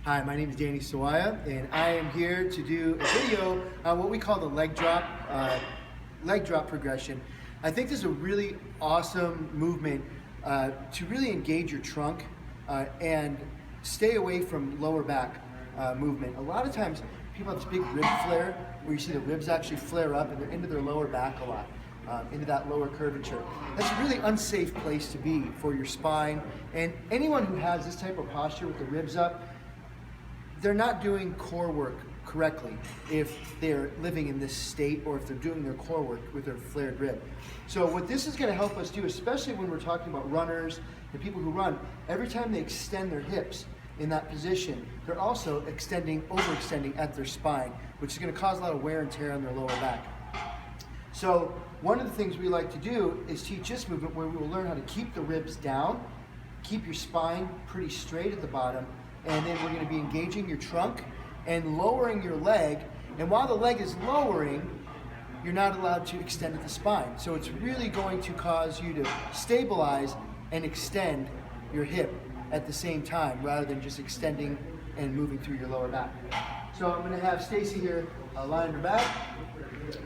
Hi, my name is Danny Sawaya, and I am here to do a video on what we call the leg drop progression. I think this is a really awesome movement to really engage your trunk and stay away from lower back movement. A lot of times people have this big rib flare where you see the ribs actually flare up and they're into their lower back a lot. Into that lower curvature. That's a really unsafe place to be for your spine, and anyone who has this type of posture with the ribs up, they're not doing core work correctly if they're living in this state or if they're doing their core work with their flared rib. So what this is going to help us do, especially when we're talking about runners and people who run, every time they extend their hips in that position, they're also overextending at their spine, which is going to cause a lot of wear and tear on their lower back. So one of the things we like to do is teach this movement where we will learn how to keep the ribs down, keep your spine pretty straight at the bottom, and then we're going to be engaging your trunk and lowering your leg. And while the leg is lowering, you're not allowed to extend at the spine. So it's really going to cause you to stabilize and extend your hip at the same time rather than just extending and moving through your lower back. So I'm going to have Stacy here lie on her back.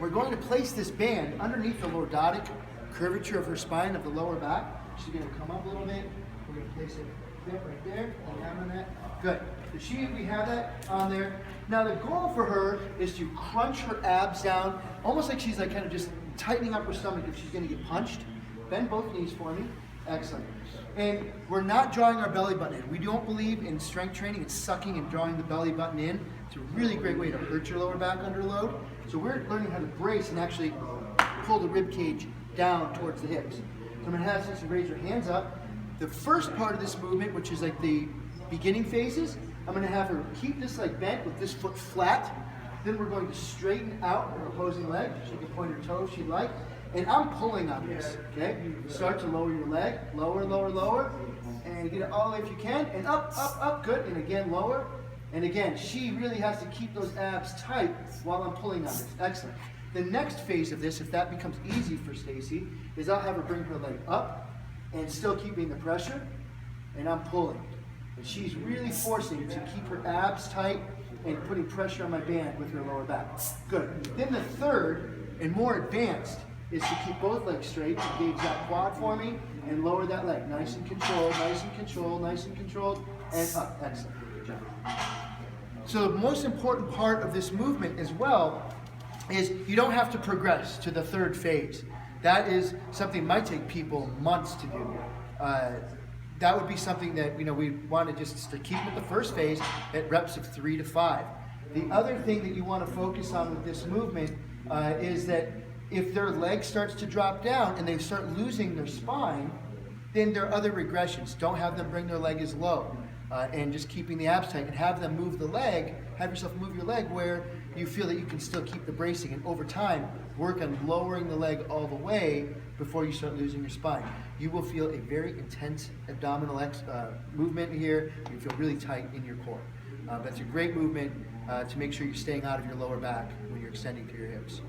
We're going to place this band underneath the lordotic curvature of her spine of the lower back. She's going to come up a little bit. We're going to place it right there. On that. Good. So we have that on there. Now the goal for her is to crunch her abs down, almost like she's like kind of just tightening up her stomach if she's going to get punched. Bend both knees for me. Excellent. And we're not drawing our belly button in. We don't believe in strength training. It's sucking and drawing the belly button in. It's a really great way to hurt your lower back under load. So we're learning how to brace and actually pull the rib cage down towards the hips. So I'm going to have Stacy raise her hands up. The first part of this movement, which is like the beginning phases, I'm going to have her keep this like bent with this foot flat. Then we're going to straighten out her opposing leg. She can point her toe if she'd like. And I'm pulling on this, okay? Start to lower your leg, lower, lower, lower, and get it all the way if you can, and up, up, up, good, and again, lower. And again, she really has to keep those abs tight while I'm pulling on this. Excellent. The next phase of this, if that becomes easy for Stacy, is I'll have her bring her leg up and still keeping the pressure, and I'm pulling. And she's really forcing to keep her abs tight and putting pressure on my band with her lower back. Good. Then the third and more advanced is to keep both legs straight, engage that quad for me, and lower that leg. Nice and controlled, nice and controlled, nice and controlled, and up. Excellent. Good job. So the most important part of this movement as well is you don't have to progress to the third phase. That is something that might take people months to do. That would be something that we want to just to keep with the first phase at reps of 3 to 5. The other thing that you want to focus on with this movement is that if their leg starts to drop down and they start losing their spine, then there are other regressions. Don't have them bring their leg as low. And just keeping the abs tight and have them move the leg, have yourself move your leg where you feel that you can still keep the bracing, and over time work on lowering the leg all the way before you start losing your spine. You will feel a very intense abdominal movement here. You feel really tight in your core. That's a great movement to make sure you're staying out of your lower back when you're extending through your hips.